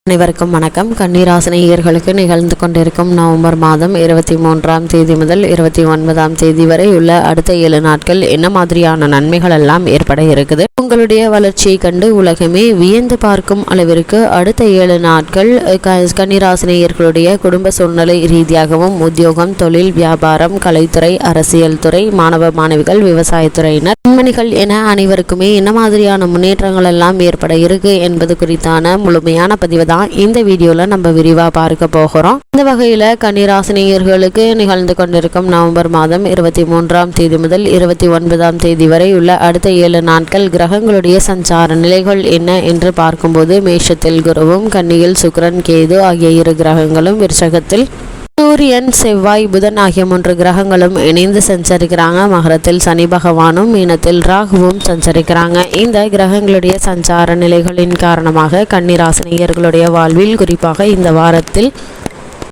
அனைவருக்கும் வணக்கம். கன்னிராசினியர்களுக்கு நிகழ்ந்து கொண்டிருக்கும் நவம்பர் மாதம் 23ஆம் தேதி முதல் 29ஆம் தேதி வரை உள்ள அடுத்த 7 நாட்கள் என்ன மாதிரியான நன்மைகள் எல்லாம் ஏற்பட இருக்குது, உங்களுடைய வளர்ச்சியை கண்டு உலகமே வியந்து பார்க்கும் அளவிற்கு அடுத்த 7 நாட்கள் கன்னிராசினியர்களுடைய குடும்ப சூழ்நிலை ரீதியாகவும் உத்தியோகம், தொழில், வியாபாரம், கலைத்துறை, அரசியல் துறை, மாணவ மாணவிகள், விவசாயத்துறையினர், பெண்மணிகள் என அனைவருக்குமே என்ன மாதிரியான முன்னேற்றங்கள் எல்லாம் ஏற்பட இருக்கு என்பது குறித்தான முழுமையான பதிவு இந்த வீடியோல நம்ம விரிவா பார்க்க போகிறோம். இந்த வகையில கன்னிராசினியர்களுக்கு நிகழ்ந்து கொண்டிருக்கும் நவம்பர் மாதம் 23ஆம் தேதி முதல் 29ஆம் தேதி வரை உள்ள அடுத்த 7 நாட்கள் கிரகங்களுடைய சஞ்சார நிலைகள் என்ன என்று பார்க்கும்போது, மேஷத்தில் குருவும், கன்னியில் சுக்கிரன், கேது ஆகிய 2 கிரகங்களும், விருச்சகத்தில் சூரியன், செவ்வாய், புதன் ஆகிய 3 கிரகங்களும் இணைந்து சஞ்சரிக்கிறாங்க. மகரத்தில் சனி பகவானும், மீனத்தில் ராகுவும் சஞ்சரிக்கிறாங்க. இந்த கிரகங்களுடைய சஞ்சார நிலைகளின் காரணமாக கன்னிராசினியர்களுடைய வாழ்வில் குறிப்பாக இந்த வாரத்தில்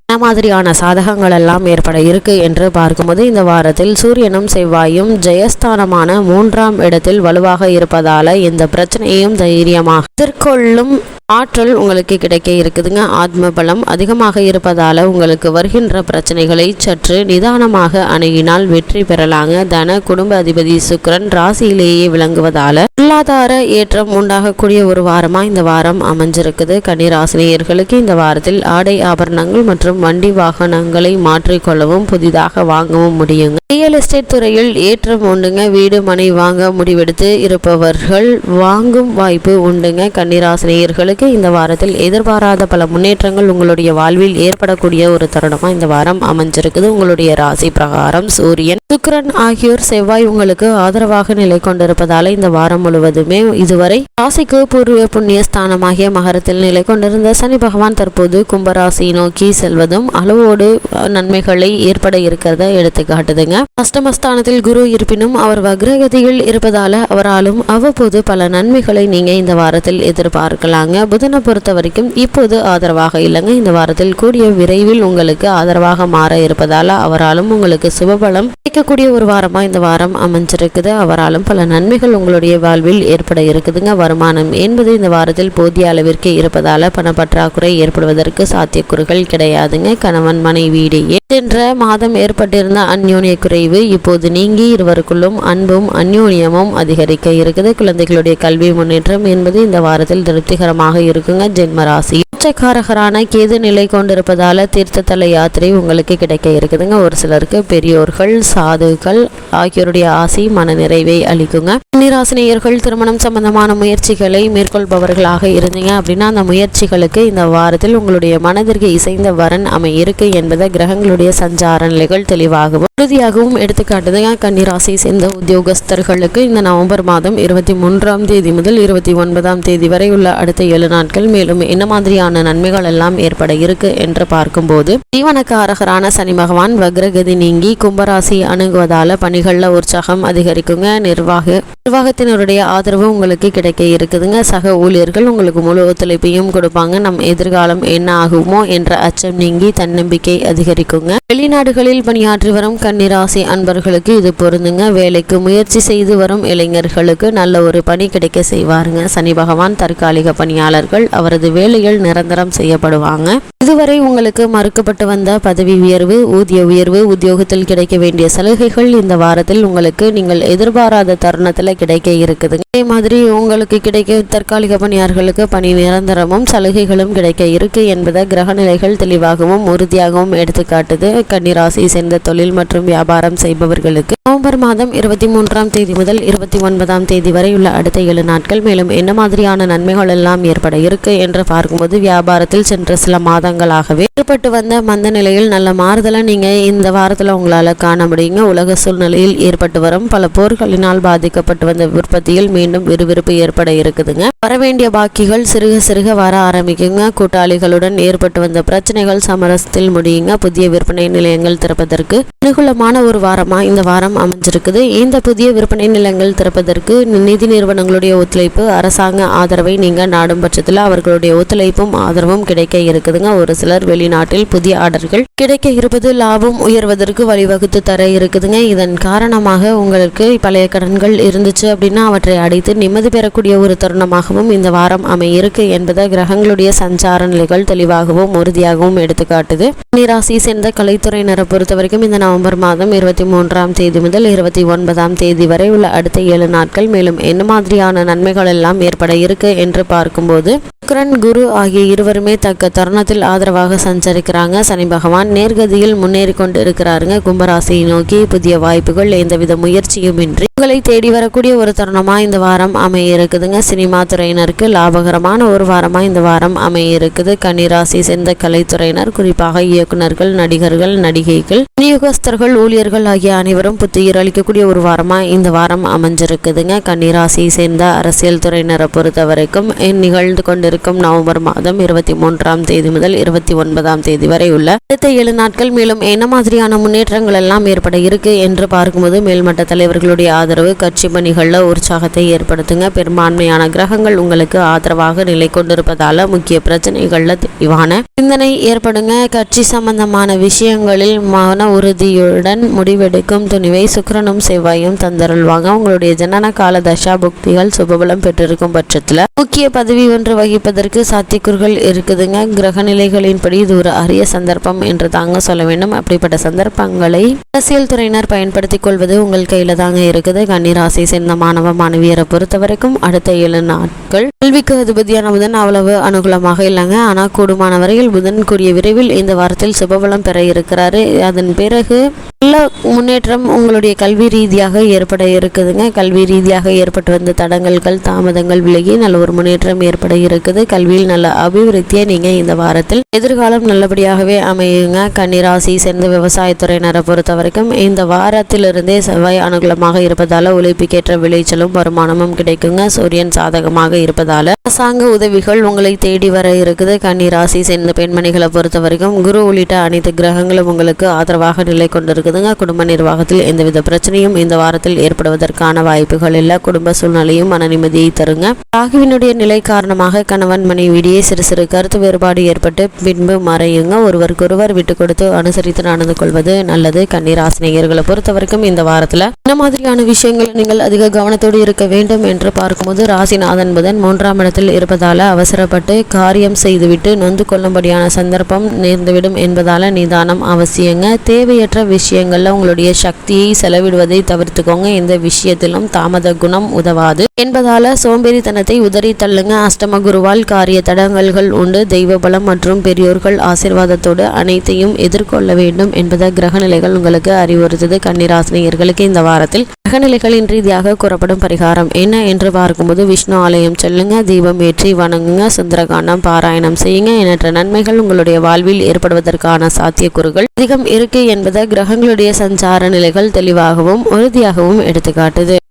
என்ன மாதிரியான சாதகங்கள் எல்லாம் ஏற்பட இருக்கு என்று பார்க்கும்போது, இந்த வாரத்தில் சூரியனும் செவ்வாயும் ஜெயஸ்தானமான 3ஆம் இடத்தில் வலுவாக இருப்பதால இந்த பிரச்சனையையும் தைரியமாக எதிர்கொள்ளும் ஆற்றல் உங்களுக்கு கிடைக்க இருக்குதுங்க. ஆத்ம பலம் அதிகமாக இருப்பதால உங்களுக்கு வருகின்ற பிரச்சனைகளை சற்று நிதானமாக அணுகினால் வெற்றி பெறலாங்க. தன குடும்ப அதிபதி சுக்கிரன் ராசியிலேயே விளங்குவதால பொருளாதார ஏற்றம் உண்டாகக்கூடிய ஒரு வாரமா இந்த வாரம் அமைஞ்சிருக்குது. கன்னிராசினியர்களுக்கு இந்த வாரத்தில் ஆடை ஆபரணங்கள் மற்றும் வண்டி வாகனங்களை மாற்றிக்கொள்ளவும் புதிதாக வாங்கவும் முடியுங்க. ரியல் எஸ்டேட் துறையில் ஏற்றம் உண்டுங்க. வீடு மனை வாங்க முடிவெடுத்து இருப்பவர்கள் வாங்கும் வாய்ப்பு உண்டுங்க. கன்னிராசினியர்களுக்கு இந்த வாரத்தில் எதிர்பாராத பல முன்னேற்றங்கள் உங்களுடைய வாழ்வில் ஏற்படக்கூடிய ஒரு தருணமா இந்த வாரம் அமைஞ்சிருக்குது. உங்களுடைய ராசி பிரகாரம் சூரியன், சுக்கிரன் ஆகியோர், செவ்வாய் உங்களுக்கு ஆதரவாக நிலை கொண்டிருப்பதால இந்த வாரம் முழுவதுமே இதுவரை ராசிக்கு பூர்வ புண்ணிய ஸ்தானமாகிய மகரத்தில் நிலை கொண்டிருந்த சனி பகவான் தற்போது கும்பராசி நோக்கி செல்வதும் அளவோடு நன்மைகளை ஏற்பட இருக்கிறத எடுத்து காட்டுதுங்க. அஷ்டமஸ்தானத்தில் குரு இருப்பினும் அவர் வக்ரகதியில் இருப்பதால அவராலும் அவ்வப்போது பல நன்மைகளை நீங்க இந்த வாரத்தில் எதிர்பார்க்கலாங்க. புதனை பொறுத்த வரைக்கும் இப்போது ஆதரவாக இல்லைங்க. இந்த வாரத்தில் கூடிய விரைவில் உங்களுக்கு ஆதரவாக மாற இருப்பதால அவராலும் உங்களுக்கு சுபபலம் கிடைக்கக்கூடிய ஒரு வாரமா இந்த வாரம் அமைஞ்சிருக்குது. அவராலும் பல நன்மைகள் உங்களுடைய வாழ்வில் ஏற்பட இருக்குதுங்க. வருமானம் என்பது இந்த வாரத்தில் போதிய அளவிற்கு இருப்பதால பணப்பற்றாக்குறை ஏற்படுவதற்கு சாத்தியக்கூறுகள் கிடையாதுங்க. கணவன் மனைவியிடையே சென்ற மாதம் ஏற்பட்டிருந்த அந்யோன்ய குறைவு இப்போது நீங்கி இருவருக்குள்ளும் அன்பும் அந்யோன்யமும் அதிகரிக்க இருக்குது. குழந்தைகளுடைய கல்வி முன்னேற்றம் என்பது இந்த வாரத்தில் திருப்திகரமாக இருக்குங்க. ஜென்மராசி உச்சக்காரகரான கேது நிலை கொண்டிருப்பதால தீர்த்தத்தல யாத்திரை உங்களுக்கு கிடைக்க இருக்குதுங்க. ஒரு சிலருக்கு பெரியோர்கள், சாதுக்கள் ஆகியோருடைய ஆசி மன நிறைவை அளிக்குங்க. கன்னிராசினியர்கள் திருமணம் சம்பந்தமான முயற்சிகளை மேற்கொள்பவர்களாக இருந்தீங்க அப்படின்னா அந்த முயற்சிகளுக்கு இந்த வாரத்தில் உங்களுடைய மனதிற்கு இசைந்த வரன் இருக்கு என்பதை கிரகங்களுடைய சஞ்சார நிலைகள் தெளிவாகவும் உறுதியாகவும் எடுத்துக்காட்டுதுங்க. கன்னிராசி சேர்ந்த உத்தியோகஸ்தர்களுக்கு இந்த நவம்பர் மாதம் 23ஆம் தேதி முதல் 29ஆம் தேதி வரை உள்ள அடுத்த 7 நாட்கள் மேலும் என்ன மாதிரியான நன்மைகள் எல்லாம் ஏற்பட இருக்கு என்று பார்க்கும்போது, ஜீவனக்காரகரான சனி பகவான் வக்ரகதி நீங்கி கும்பராசி அணுகுவதால பணிகள்ல உற்சாகம் அதிகரிக்குங்க. நிர்வாகத்தினருடைய ஆதரவு உங்களுக்கு கிடைக்க இருக்குதுங்க. சக ஊழியர்கள் உங்களுக்கு முழு ஒத்துழைப்பையும் கொடுப்பாங்க. நம் எதிர்காலம் என்ன ஆகுமோ என்ற அச்சம் நீங்கி தன்னம்பிக்கை அதிகரிக்குங்க. வெளிநாடுகளில் பணியாற்றி வரும் கன்னிராசி அன்பர்களுக்கு இது பொருந்துங்க. வேலைக்கு முயற்சி செய்து வரும் இளைஞர்களுக்கு நல்ல ஒரு பணி கிடைக்க செய்வாருங்க. சனி பகவான் தற்காலிக பணியாளர்கள் அவரது வேலைகள் நிரந்தரம் செய்யப்படுவாங்க. இதுவரை உங்களுக்கு மறுக்கப்பட்டு வந்த பதவி உயர்வு, ஊதிய உயர்வு, உத்தியோகத்தில் கிடைக்க வேண்டிய சலுகைகள் இந்த வாரத்தில் உங்களுக்கு நீங்கள் எதிர்பாராத தருணத்துல கிடைக்க இருக்குதுங்க. அதே மாதிரி உங்களுக்கு கிடைக்க தற்காலிக பணியாளர்களுக்கு பணி நிரந்தரமும் சலுகைகளும் கிடைக்க இருக்கு என்பதை கிரக நிலைகள் தெளிவாகவும் உறுதியாகவும் எடுத்துக்காட்டுது. கன்னிராசி சேர்ந்த தொழில் மற்றும் வியாபாரம் செய்பவர்களுக்கு நவம்பர் மாதம் 23ஆம் தேதி முதல் 29ஆம் தேதி வரை உள்ள அடுத்த 7 நாட்கள் மேலும் என்ன மாதிரியான நன்மைகள் எல்லாம் ஏற்பட இருக்கு என்று பார்க்கும்போது, வியாபாரத்தில் சென்ற சில மாதங்களாகவே ஏற்பட்டு வந்த மந்த நிலையில் நல்ல மாறுதலை நீங்க இந்த வாரத்துல உங்களால காண முடியுங்க. உலக சூழ்நிலையில் ஏற்பட்டு வரும் பல போர்களினால் பாதிக்கப்பட்டு வந்த உற்பத்தியில் மீண்டும் விறுவிறுப்பு ஏற்பட இருக்குதுங்க. வரவேண்டிய பாக்கிகள் சிறுக சிறுக வர ஆரம்பிக்குங்க. கூட்டாளிகளுடன் ஏற்பட்டு வந்த பிரச்சனைகள் சமரசத்தில் முடியுங்க. புதிய விற்பனை நிலையங்கள் திறப்பதற்கு அனுகூலமான ஒரு வாரமா இந்த வாரம் அமைஞ்சிருக்குது. இந்த புதிய விற்பனை நிலையங்கள் திறப்பதற்கு நிதி நிறுவனங்களுடைய ஒத்துழைப்பு, அரசாங்க ஆதரவை நீங்க நாடும் பட்சத்தில் அவர்களுடைய ஒத்துழைப்பும் ஆதரவும் கிடைக்க இருக்குதுங்க. ஒரு சிலர் வெளிநாட்டில் புதிய ஆர்டர்கள் கிடைக்க இருப்பது லாபம் உயர்வதற்கு வழிவகுத்து தர இருக்குதுங்க. இதன் காரணமாக உங்களுக்கு பழைய கடன்கள் இருந்துச்சு அப்படின்னா அவற்றை அடைத்து நிம்மதி பெறக்கூடிய ஒரு தருணமாகவும் இந்த வாரம் அமையிருக்கு என்பதை கிரகங்களுடைய சஞ்சார நிலைகள் தெளிவாகவும் உறுதியாகவும் எடுத்துக்காட்டுது. கன்னிராசி சேர்ந்த கலைத்துறையினரை பொறுத்த வரைக்கும் இந்த நவம்பர் மாதம் 23ஆம் தேதி முதல் 29ஆம் தேதி வரை உள்ள அடுத்த 7 நாட்கள் மேலும் என்ன மாதிரியான நன்மைகள் எல்லாம் ஏற்பட இருக்கு என்று பார்க்கும்போது சுக்கிரன் குரு ஆகிய இருவருமே தக்க தருணத்தில் ஆதரவாக சஞ்சரிக்கிறாங்க. சனி பகவான் நேர்கதியில் முன்னேறி கொண்டு இருக்கிறாருங்க. கும்பராசியை நோக்கி புதிய வாய்ப்புகள் எந்தவித முயற்சியும் இன்றி உங்களை தேடி வரக்கூடிய ஒரு தருணமா இந்த வாரம் அமைய இருக்குதுங்க. சினிமா துறையினருக்கு லாபகரமான ஒரு வாரமா இந்த வாரம் அமைய இருக்குது. கன்னிராசி சேர்ந்த கலைத்துறையினர் குறிப்பாக இயக்குநர்கள், நடிகர்கள், நடிகைகள், விநியோகஸ்தர்கள், ஊழியர்கள் ஆகிய அனைவரும் புத்துயிர் அளிக்கக்கூடிய ஒரு வாரமா இந்த வாரம் அமைஞ்சிருக்குதுங்க. கன்னிராசியை சேர்ந்த அரசியல் துறையினரை பொறுத்த வரைக்கும் நிகழ்ந்து கொண்டிருக்கும் நவம்பர் மாதம் 23ஆம் தேதி முதல் 29ஆம் தேதி வரை உள்ள அடுத்த 7 நாட்கள் மேலும் என்ன மாதிரியான முன்னேற்றங்கள் எல்லாம் ஏற்பட இருக்கு என்று பார்க்கும்போது மேல்மட்ட தலைவர்களுடைய ஆதரவு கட்சி பணிகளில் உற்சாகத்தை ஏற்படுத்துங்க. பெரும்பான்மையான கிரகங்கள் உங்களுக்கு ஆதரவாக நிலை கொண்டிருப்பதால முக்கிய பிரச்சனைகள்ல தெளிவான சிந்தனை ஏற்படுங்க. கட்சி சம்பந்தமான விஷயங்களில் மன உறுதியுடன் முடிவெடுக்கும் துணிவை சுக்கிரனும் செவ்வாயும் தந்தருள்வாங்க. உங்களுடைய ஜனன கால தசா புக்திகள் சுபபலம் பெற்றிருக்கும் பட்சத்துல முக்கிய பதவி ஒன்று வகிப்பதற்கு சாத்தியக்கூறுகள் இருக்குதுங்க. கிரக நிலைகளின்படி இது ஒரு அரிய சந்தர்ப்பம் என்று தாங்க சொல்ல வேண்டும். அப்படிப்பட்ட சந்தர்ப்பங்களை அரசியல் துறையினர் பயன்படுத்திக் கொள்வது உங்கள் கையில தாங்க இருக்குது. கன்னிராசி சேர்ந்த மாணவ மாணவியரை பொறுத்த வரைக்கும் அடுத்த 7 நாட்கள் கல்விக்கு அதிபதியான புதன் அவ்வளவு அனுகூலமாக இல்லைங்க. ஆனா கூடுமான வரையில் புதன் கூடிய விரைவில் இந்த வாரத்தில் சுபபலம் பெற இருக்கிறாரு. அதன் பிறகு நல்ல முன்னேற்றம் உங்களுடைய கல்வி ரீதியாக ஏற்பட இருக்குதுங்க. கல்வி ரீதியாக ஏற்பட்டு வந்த தடங்கல்கள் தாமதங்கள் விலகி நல்ல ஒரு முன்னேற்றம் ஏற்பட இருக்குது. கல்வியில் நல்ல அபிவிருத்தியை நீங்க இந்த வாரத்தில் எதிர்காலம் நல்லபடியாகவே அமையுங்க. கன்னிராசி சேர்ந்த விவசாயத்துறையினரை பொறுத்த வரைக்கும் இந்த வாரத்திலிருந்தே செவ்வாய் அனுகூலமாக இருப்பதால உழைப்புக்கேற்ற விளைச்சலும் வருமானமும் கிடைக்குங்க. சூரியன் சாதகமாக இருப்பதால அரசாங்க உதவிகள் உங்களை தேடி வர இருக்குது. கன்னிராசி சேர்ந்த பெண்மணிகளை பொறுத்த வரைக்கும் குரு உள்ளிட்ட அனைத்து கிரகங்களும் உங்களுக்கு ஆதரவாக நிலை கொண்டிருக்குதுங்க. குடும்ப நிர்வாகத்தில் எந்தவித பிரச்சனையும் இந்த வாரத்தில் ஏற்படுவதற்கான வாய்ப்புகள் இல்ல. குடும்ப சூழ்நிலையும் மன நிம்மதியை தருங்க. ராகுவினுடைய நிலை காரணமாக கணவன் மனைவியிடையே சிறு சிறு கருத்து வேறுபாடு ஏற்பட்டு பின்பு மறையுங்க. ஒருவருக்கொருவர் விட்டு கொடுத்து அனுசரித்து நடந்து கொள்வது நல்லது. கன்னிராசினியர்களை பொறுத்த வரைக்கும் இந்த வாரத்துல இந்த மாதிரியான விஷயங்கள் நீங்கள் அதிக கவனத்தோடு இருக்க வேண்டும் என்று பார்க்கும்போது ராசிநாதன் புதன் 3ஆம் இடத்தில் இருப்பதால அவசரப்பட்டு காரியம் செய்துவிட்டு நொந்து கொள்ளும்படியான சந்தர்ப்பம் நேர்ந்துவிடும் என்பதால நிதானம் அவசியங்க. தேவையற்ற விஷயங்கள்ல உங்களுடைய சக்தியை செலவிடுவதை தவிர்த்துக்கோங்க. இந்த விஷயத்திலும் தாமத குணம் உதவாது என்பதால சோம்பேறித்தனத்தை உதறி தள்ளுங்க. அஷ்டம குருவால் காரிய தடங்கல்கள் உண்டு. தெய்வ பலம் மற்றும் பெரியோர்கள் ஆசீர்வாதத்தோடு அனைத்தையும் எதிர்கொள்ள வேண்டும் என்பதை கிரகநிலைகள் உங்களுக்கு அறிவுறுத்துது. கன்னிராசினியர்களுக்கு இந்த வாரத்தில் கிரகநிலைகளின் ரீதியாக கூறப்படும் பரிகாரம் என்ன என்று பார்க்கும்போது விஷ்ணு ஆலயம் செல்லுங்க, தீபம் ஏற்றி வணங்குங்க, சுந்தரகாண்டம் பாராயணம் செய்யுங்க. எண்ணற்ற நன்மைகள் உங்களுடைய வாழ்வில் ஏற்படுவதற்கான சாத்தியக்கூறுகள் அதிகம் இருக்கு என்பதை கிரகங்களுடைய சஞ்சார நிலைகள் தெளிவாகவும் உறுதியாகவும் எடுத்துக்காட்டுது.